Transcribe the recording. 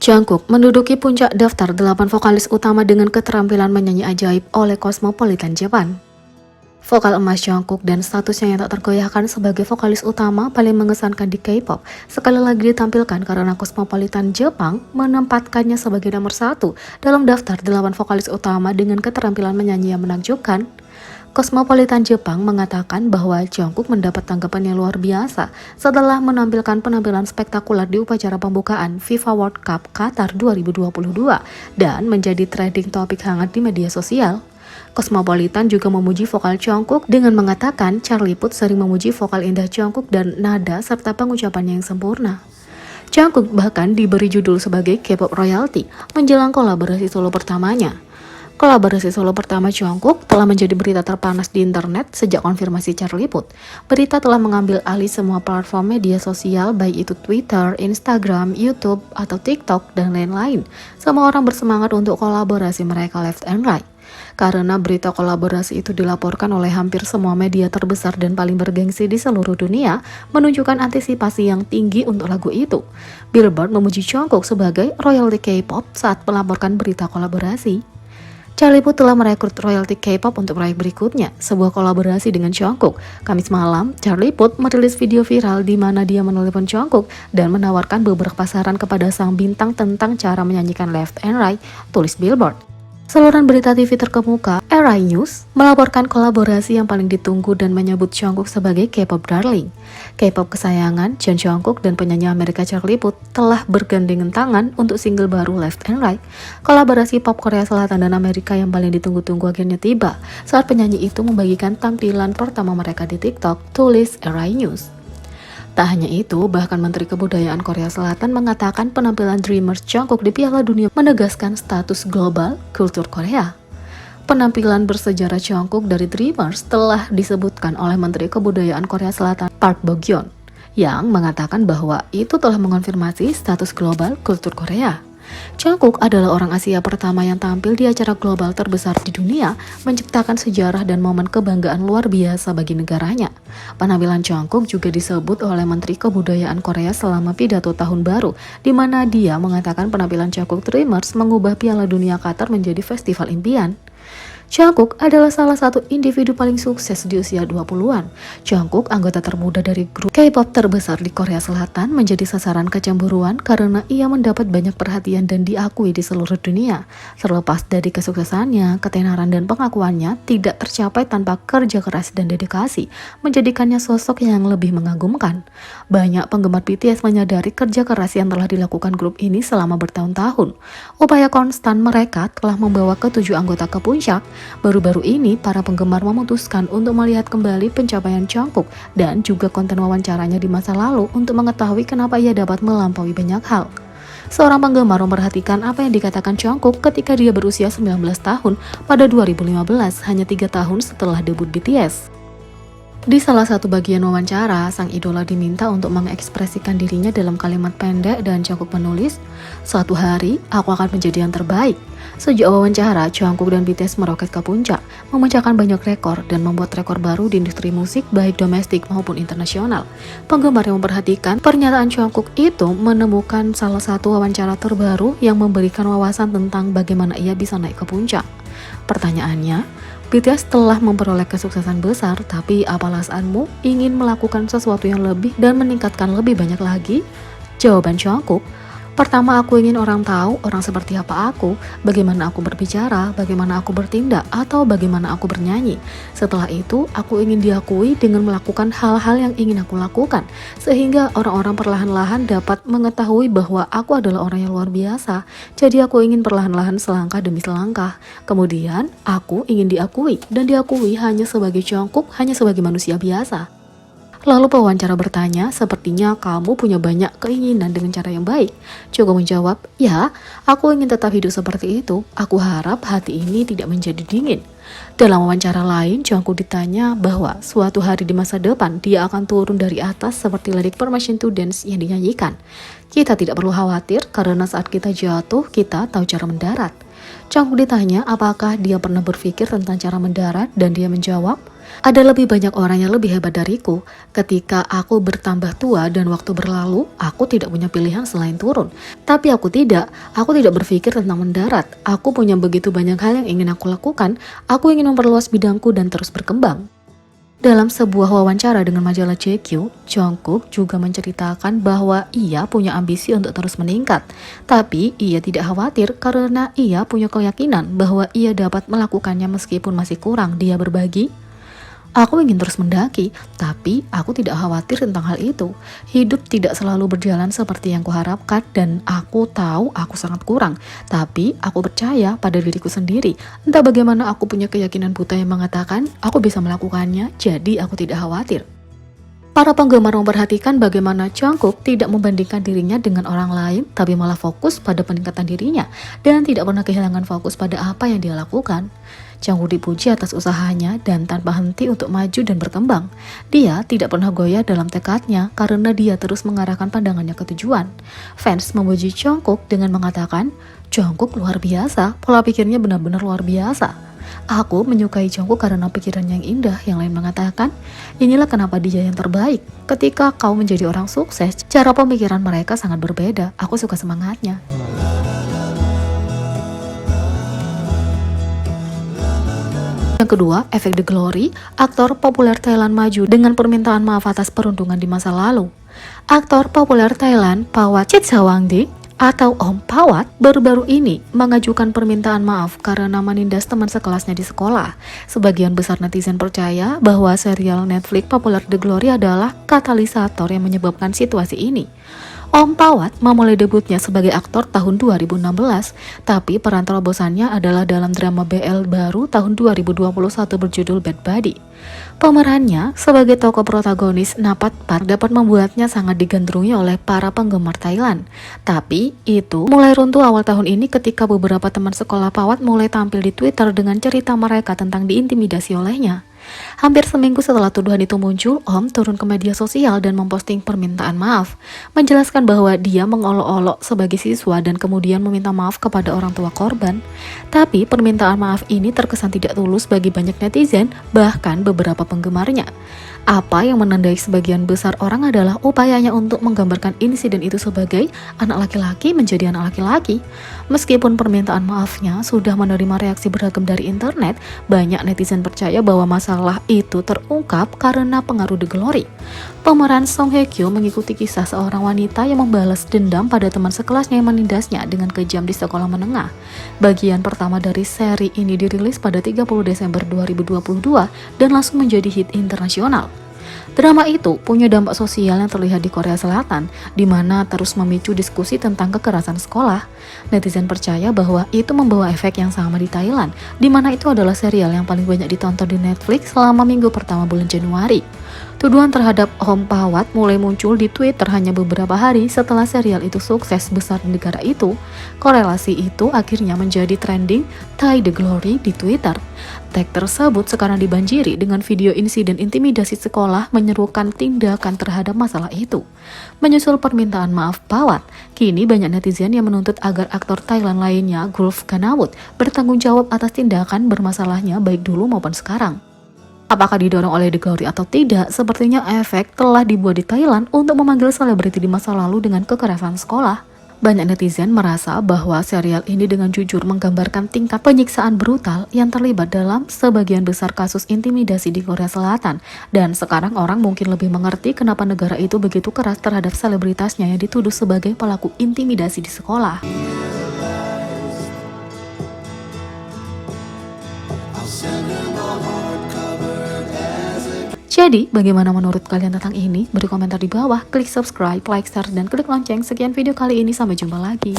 Jungkook menduduki puncak daftar 8 vokalis utama dengan keterampilan menyanyi ajaib oleh Cosmopolitan Japan. Vokal emas Jungkook dan statusnya yang tak tergoyahkan sebagai vokalis utama paling mengesankan di K-pop sekali lagi ditampilkan karena Cosmopolitan Jepang menempatkannya sebagai nomor 1 dalam daftar 8 vokalis utama dengan keterampilan menyanyi yang menakjubkan. Cosmopolitan Jepang mengatakan bahwa Jungkook mendapat tanggapan yang luar biasa setelah menampilkan penampilan spektakuler di upacara pembukaan FIFA World Cup Qatar 2022 dan menjadi trending topik hangat di media sosial. Cosmopolitan juga memuji vokal Jungkook dengan mengatakan Charlie Puth sering memuji vokal indah Jungkook dan nada serta pengucapannya yang sempurna. Jungkook bahkan diberi judul sebagai K-pop royalty menjelang kolaborasi solo pertamanya. Kolaborasi solo pertama Jungkook telah menjadi berita terpanas di internet sejak konfirmasi Charlie Puth. Berita telah mengambil alih semua platform media sosial baik itu Twitter, Instagram, YouTube, atau TikTok, dan lain-lain. Semua orang bersemangat untuk kolaborasi mereka left and right. Karena berita kolaborasi itu dilaporkan oleh hampir semua media terbesar dan paling bergengsi di seluruh dunia, menunjukkan antisipasi yang tinggi untuk lagu itu. Billboard memuji Jungkook sebagai royalty K-pop saat melaporkan berita kolaborasi. Charlie Puth telah merekrut royalty K-pop untuk proyek berikutnya, sebuah kolaborasi dengan Jungkook. Kamis malam, Charlie Puth merilis video viral di mana dia menelepon Jungkook dan menawarkan beberapa saran kepada sang bintang tentang cara menyanyikan left and right, tulis Billboard. Saluran berita TV terkemuka, RI News, melaporkan kolaborasi yang paling ditunggu dan menyebut Jungkook sebagai K-pop darling. K-pop kesayangan Jun Jungkook dan penyanyi Amerika Charlie Puth telah bergandengan tangan untuk single baru Left and Right. Kolaborasi pop Korea Selatan dan Amerika yang paling ditunggu-tunggu akhirnya tiba saat penyanyi itu membagikan tampilan pertama mereka di TikTok, tulis RI News. Tak hanya itu, bahkan Menteri Kebudayaan Korea Selatan mengatakan penampilan Dreamers Jungkook di Piala Dunia menegaskan status global kultur Korea. Penampilan bersejarah Jungkook dari Dreamers telah disebutkan oleh Menteri Kebudayaan Korea Selatan Park Bo-gyeon yang mengatakan bahwa itu telah mengonfirmasi status global kultur Korea. Jungkook adalah orang Asia pertama yang tampil di acara global terbesar di dunia, menciptakan sejarah dan momen kebanggaan luar biasa bagi negaranya. Penampilan Jungkook juga disebut oleh Menteri Kebudayaan Korea selama pidato tahun baru, di mana dia mengatakan penampilan Jungkook Dreamers mengubah Piala Dunia Qatar menjadi festival impian. Jungkook adalah salah satu individu paling sukses di usia 20-an. Jungkook, anggota termuda dari grup K-pop terbesar di Korea Selatan, menjadi sasaran kecemburuan karena ia mendapat banyak perhatian dan diakui di seluruh dunia. Terlepas dari kesuksesannya, ketenaran dan pengakuannya tidak tercapai tanpa kerja keras dan dedikasi, menjadikannya sosok yang lebih mengagumkan. Banyak penggemar BTS menyadari kerja keras yang telah dilakukan grup ini selama bertahun-tahun. Upaya konstan mereka telah membawa ke-7 anggota ke puncak. Baru-baru ini, para penggemar memutuskan untuk melihat kembali pencapaian Jungkook dan juga konten wawancaranya di masa lalu untuk mengetahui kenapa ia dapat melampaui banyak hal. Seorang penggemar memperhatikan apa yang dikatakan Jungkook ketika dia berusia 19 tahun pada 2015, hanya 3 tahun setelah debut BTS. Di salah satu bagian wawancara, sang idola diminta untuk mengekspresikan dirinya dalam kalimat pendek dan Jungkook menulis, "Suatu hari, aku akan menjadi yang terbaik." Sejak wawancara, Jungkook dan BTS meroket ke puncak, memecahkan banyak rekor dan membuat rekor baru di industri musik baik domestik maupun internasional. Penggemar yang memperhatikan pernyataan Jungkook itu menemukan salah satu wawancara terbaru yang memberikan wawasan tentang bagaimana ia bisa naik ke puncak. Pertanyaannya, BTS telah memperoleh kesuksesan besar, tapi apa alasanmu ingin melakukan sesuatu yang lebih dan meningkatkan lebih banyak lagi? Jawaban Jungkook, pertama aku ingin orang tahu orang seperti apa aku, bagaimana aku berbicara, bagaimana aku bertindak, atau bagaimana aku bernyanyi. Setelah itu, aku ingin diakui dengan melakukan hal-hal yang ingin aku lakukan, sehingga orang-orang perlahan-lahan dapat mengetahui bahwa aku adalah orang yang luar biasa. Jadi aku ingin perlahan-lahan selangkah demi selangkah. Kemudian, aku ingin diakui, dan diakui hanya sebagai Jungkook, hanya sebagai manusia biasa. Lalu pewawancara bertanya, sepertinya kamu punya banyak keinginan dengan cara yang baik. Jungkook menjawab, ya, aku ingin tetap hidup seperti itu. Aku harap hati ini tidak menjadi dingin. Dalam wawancara lain, Jungkook ditanya bahwa suatu hari di masa depan dia akan turun dari atas seperti lirik Permission to Dance yang dinyanyikan. Kita tidak perlu khawatir karena saat kita jatuh, kita tahu cara mendarat. Jungkook ditanya apakah dia pernah berpikir tentang cara mendarat dan dia menjawab, ada lebih banyak orang yang lebih hebat dariku. Ketika aku bertambah tua dan waktu berlalu, aku tidak punya pilihan selain turun. Tapi aku tidak berpikir tentang mendarat. Aku punya begitu banyak hal yang ingin aku lakukan. Aku ingin memperluas bidangku dan terus berkembang. Dalam sebuah wawancara dengan majalah GQ, Jungkook juga menceritakan bahwa ia punya ambisi untuk terus meningkat. Tapi ia tidak khawatir karena ia punya keyakinan bahwa ia dapat melakukannya meskipun masih kurang. Dia berbagi, aku ingin terus mendaki, tapi aku tidak khawatir tentang hal itu. Hidup tidak selalu berjalan seperti yang kuharapkan dan aku tahu aku sangat kurang. Tapi aku percaya pada diriku sendiri. Entah bagaimana aku punya keyakinan buta yang mengatakan aku bisa melakukannya, jadi aku tidak khawatir. Para penggemar memperhatikan bagaimana Jungkook tidak membandingkan dirinya dengan orang lain, tapi malah fokus pada peningkatan dirinya dan tidak pernah kehilangan fokus pada apa yang dia lakukan. Jungkook dipuji atas usahanya dan tanpa henti untuk maju dan berkembang. Dia tidak pernah goyah dalam tekadnya karena dia terus mengarahkan pandangannya ke tujuan. Fans memuji Jungkook dengan mengatakan, Jungkook luar biasa, pola pikirnya benar-benar luar biasa. Aku menyukai Jungkook karena pikirannya yang indah. Yang lain mengatakan, inilah kenapa dia yang terbaik. Ketika kau menjadi orang sukses, cara pemikiran mereka sangat berbeda. Aku suka semangatnya. Yang kedua, efek The Glory. Aktor populer Thailand maju dengan permintaan maaf atas perundungan di masa lalu. Aktor populer Thailand Pawat Chitsaewangdi atau Om Pawat baru-baru ini mengajukan permintaan maaf karena menindas teman sekelasnya di sekolah. Sebagian besar netizen percaya bahwa serial Netflix populer The Glory adalah katalisator yang menyebabkan situasi ini. Om Pawat memulai debutnya sebagai aktor tahun 2016, tapi peran terobosannya adalah dalam drama BL baru tahun 2021 berjudul Bad Buddy. Pemerannya sebagai tokoh protagonis Napat Pat dapat membuatnya sangat digandrungi oleh para penggemar Thailand. Tapi itu mulai runtuh awal tahun ini ketika beberapa teman sekolah Pawat mulai tampil di Twitter dengan cerita mereka tentang diintimidasi olehnya. Hampir seminggu setelah tuduhan itu muncul, Om turun ke media sosial dan memposting permintaan maaf, menjelaskan bahwa dia mengolok-olok sebagai siswa dan kemudian meminta maaf kepada orang tua korban. Tapi permintaan maaf ini terkesan tidak tulus bagi banyak netizen, bahkan beberapa penggemarnya. Apa yang menandai sebagian besar orang adalah upayanya untuk menggambarkan insiden itu sebagai anak laki-laki menjadi anak laki-laki. Meskipun permintaan maafnya sudah menerima reaksi beragam dari internet, banyak netizen percaya bahwa masalah itu terungkap karena pengaruh The Glory. Pemeran Song Hye Kyo mengikuti kisah seorang wanita yang membalas dendam pada teman sekelasnya yang menindasnya dengan kejam di sekolah menengah. Bagian pertama dari seri ini dirilis pada 30 Desember 2022 dan langsung menjadi hit internasional. Drama itu punya dampak sosial yang terlihat di Korea Selatan, di mana terus memicu diskusi tentang kekerasan sekolah. Netizen percaya bahwa itu membawa efek yang sama di Thailand, di mana itu adalah serial yang paling banyak ditonton di Netflix selama minggu pertama bulan Januari. Tuduhan terhadap Om Pawat mulai muncul di Twitter hanya beberapa hari setelah serial itu sukses besar di negara itu. Korelasi itu akhirnya menjadi trending Thai The Glory di Twitter. Tag tersebut sekarang dibanjiri dengan video insiden intimidasi sekolah menyerukan tindakan terhadap masalah itu. Menyusul permintaan maaf Pawat, kini banyak netizen yang menuntut agar aktor Thailand lainnya, Gulf Ganawut, bertanggung jawab atas tindakan bermasalahnya baik dulu maupun sekarang. Apakah didorong oleh The Glory atau tidak, sepertinya efek telah dibuat di Thailand untuk memanggil selebriti di masa lalu dengan kekerasan sekolah. Banyak netizen merasa bahwa serial ini dengan jujur menggambarkan tingkat penyiksaan brutal yang terlibat dalam sebagian besar kasus intimidasi di Korea Selatan. Dan sekarang orang mungkin lebih mengerti kenapa negara itu begitu keras terhadap selebritasnya yang dituduh sebagai pelaku intimidasi di sekolah. Jadi, bagaimana menurut kalian tentang ini? Beri komentar di bawah, klik subscribe, like, share, dan klik lonceng. Sekian video kali ini, sampai jumpa lagi.